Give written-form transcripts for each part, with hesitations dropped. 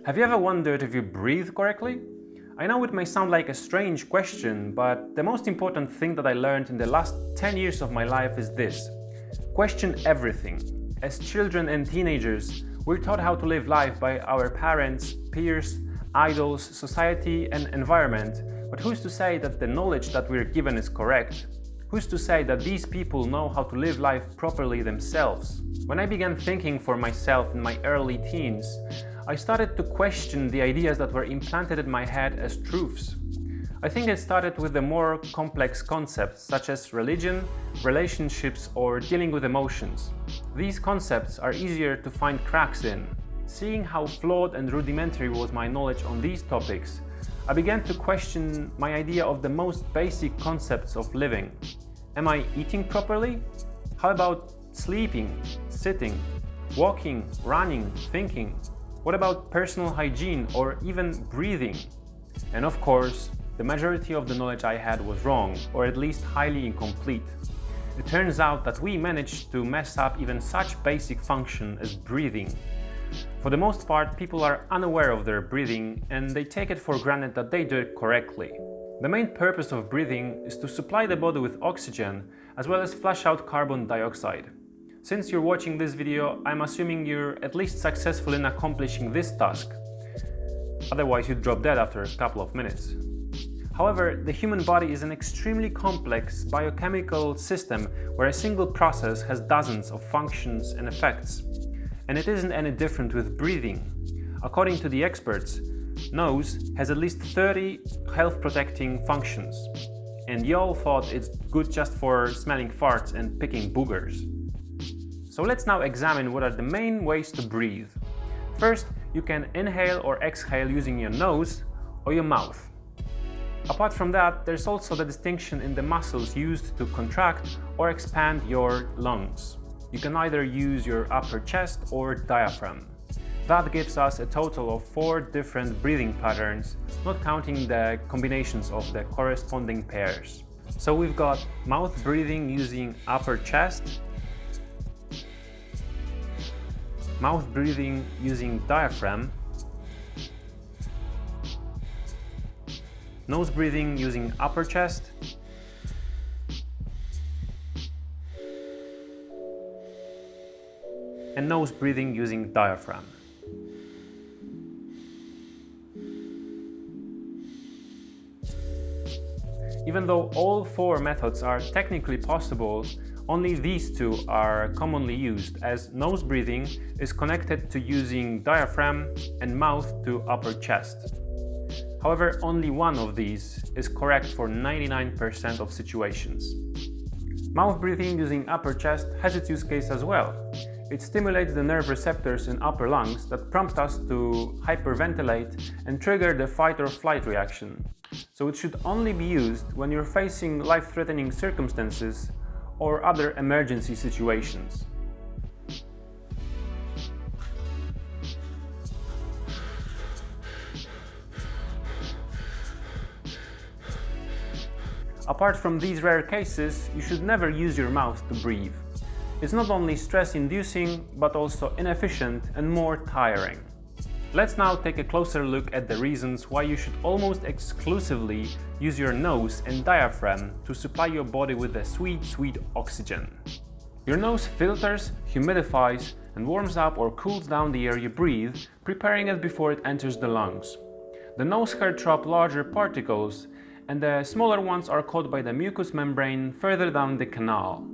Have you ever wondered if you breathe correctly? I know it may sound like a strange question, but the most important thing that I learned in the last 10 years of my life is this: question everything. As children and teenagers, we're taught how to live life by our parents, peers, idols, society, and environment. But who's to say that the knowledge that we're given is correct? Who's to say that these people know how to live life properly themselves? When I began thinking for myself in my early teens, I started to question the ideas that were implanted in my head as truths. I think it started with the more complex concepts such as religion, relationships, or dealing with emotions. These concepts are easier to find cracks in. Seeing how flawed and rudimentary was my knowledge on these topics, I began to question my idea of the most basic concepts of living. Am I eating properly? How about sleeping, sitting, walking, running, thinking? What about personal hygiene or even breathing? And of course, the majority of the knowledge I had was wrong, or at least highly incomplete. It turns out that we managed to mess up even such basic function as breathing. For the most part, people are unaware of their breathing and they take it for granted that they do it correctly. The main purpose of breathing is to supply the body with oxygen as well as flush out carbon dioxide. Since you're watching this video, I'm assuming you're at least successful in accomplishing this task. Otherwise, you'd drop dead after a couple of minutes. However, the human body is an extremely complex biochemical system where a single process has dozens of functions and effects. And it isn't any different with breathing. According to the experts, nose has at least 30 health-protecting functions. And y'all thought it's good just for smelling farts and picking boogers. So let's now examine what are the main ways to breathe. First, you can inhale or exhale using your nose or your mouth. Apart from that, there's also the distinction in the muscles used to contract or expand your lungs. You can either use your upper chest or diaphragm. That gives us a total of 4 different breathing patterns, not counting the combinations of the corresponding pairs. So we've got mouth breathing using upper chest, mouth breathing using diaphragm, nose breathing using upper chest, and nose breathing using diaphragm. Even though all 4 methods are technically possible, only these 2 are commonly used, as nose breathing is connected to using diaphragm and mouth to upper chest. However, only one of these is correct for 99% of situations. Mouth breathing using upper chest has its use case as well. It stimulates the nerve receptors in upper lungs that prompt us to hyperventilate and trigger the fight or flight reaction. So it should only be used when you're facing life-threatening circumstances or other emergency situations. Apart from these rare cases, you should never use your mouth to breathe. It's not only stress-inducing, but also inefficient and more tiring. Let's now take a closer look at the reasons why you should almost exclusively use your nose and diaphragm to supply your body with the sweet, sweet oxygen. Your nose filters, humidifies, and warms up or cools down the air you breathe, preparing it before it enters the lungs. The nose hair trap larger particles, and the smaller ones are caught by the mucous membrane further down the canal.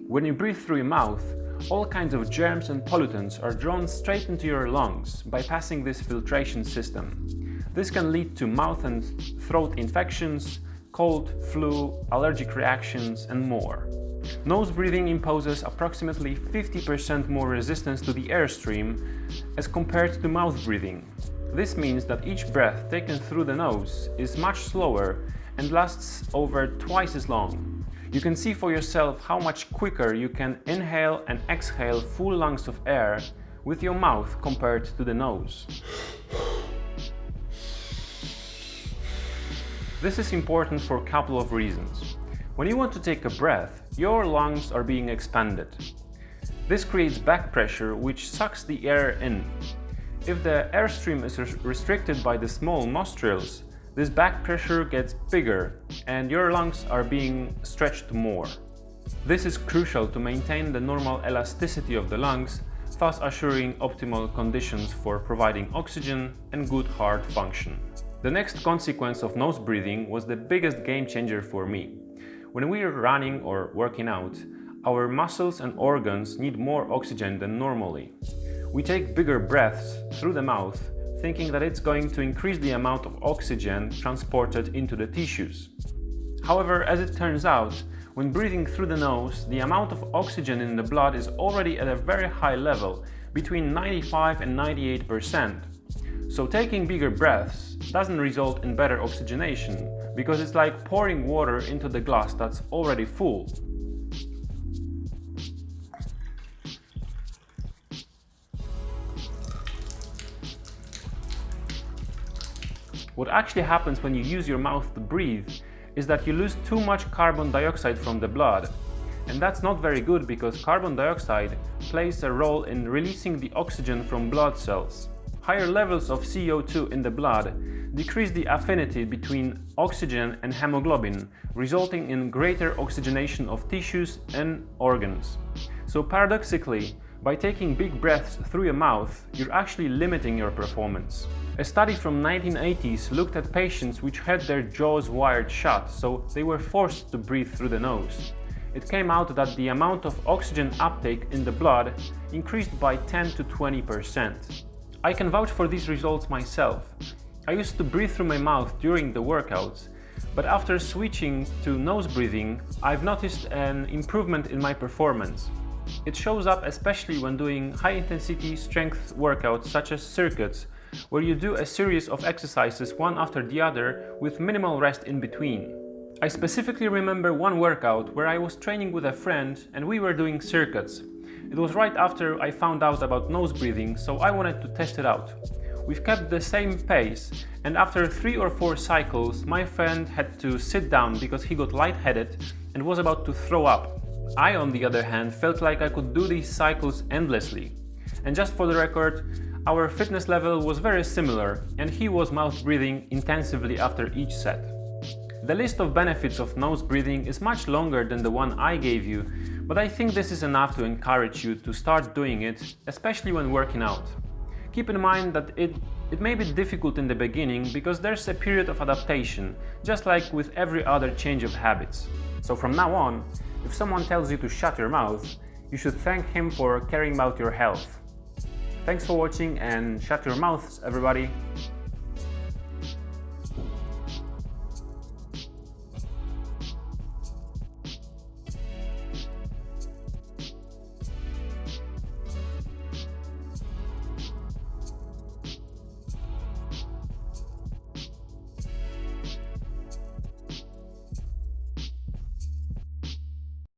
When you breathe through your mouth, all kinds of germs and pollutants are drawn straight into your lungs, bypassing this filtration system. This can lead to mouth and throat infections, cold, flu, allergic reactions, and more. Nose breathing imposes approximately 50% more resistance to the airstream as compared to mouth breathing. This means that each breath taken through the nose is much slower and lasts over twice as long. You can see for yourself how much quicker you can inhale and exhale full lungs of air with your mouth compared to the nose. This is important for a couple of reasons. When you want to take a breath, your lungs are being expanded. This creates back pressure, which sucks the air in. If the airstream is restricted by the small nostrils, this back pressure gets bigger and your lungs are being stretched more. This is crucial to maintain the normal elasticity of the lungs, thus assuring optimal conditions for providing oxygen and good heart function. The next consequence of nose breathing was the biggest game changer for me. When we are running or working out, our muscles and organs need more oxygen than normally. We take bigger breaths through the mouth, thinking that it's going to increase the amount of oxygen transported into the tissues. However, as it turns out, when breathing through the nose, the amount of oxygen in the blood is already at a very high level, between 95 and 98%. So taking bigger breaths doesn't result in better oxygenation, because it's like pouring water into the glass that's already full. What actually happens when you use your mouth to breathe is that you lose too much carbon dioxide from the blood. And that's not very good because carbon dioxide plays a role in releasing the oxygen from blood cells. Higher levels of CO2 in the blood decrease the affinity between oxygen and hemoglobin, resulting in greater oxygenation of tissues and organs. So paradoxically, by taking big breaths through your mouth, you're actually limiting your performance. A study from 1980s looked at patients which had their jaws wired shut, so they were forced to breathe through the nose. It came out that the amount of oxygen uptake in the blood increased by 10 to 20%. I can vouch for these results myself. I used to breathe through my mouth during the workouts, but after switching to nose breathing, I've noticed an improvement in my performance. It shows up especially when doing high-intensity strength workouts such as circuits, where you do a series of exercises one after the other with minimal rest in between. I specifically remember one workout where I was training with a friend and we were doing circuits. It was right after I found out about nose breathing, so I wanted to test it out. We've kept the same pace, and after 3 or 4 cycles, my friend had to sit down because he got lightheaded and was about to throw up. I, on the other hand, felt like I could do these cycles endlessly. And just for the record, our fitness level was very similar, and he was mouth breathing intensively after each set. The list of benefits of nose breathing is much longer than the one I gave you, but I think this is enough to encourage you to start doing it, especially when working out. Keep in mind that it may be difficult in the beginning because there's a period of adaptation, just like with every other change of habits. So from now on, if someone tells you to shut your mouth, you should thank him for caring about your health. Thanks for watching and shut your mouths, everybody!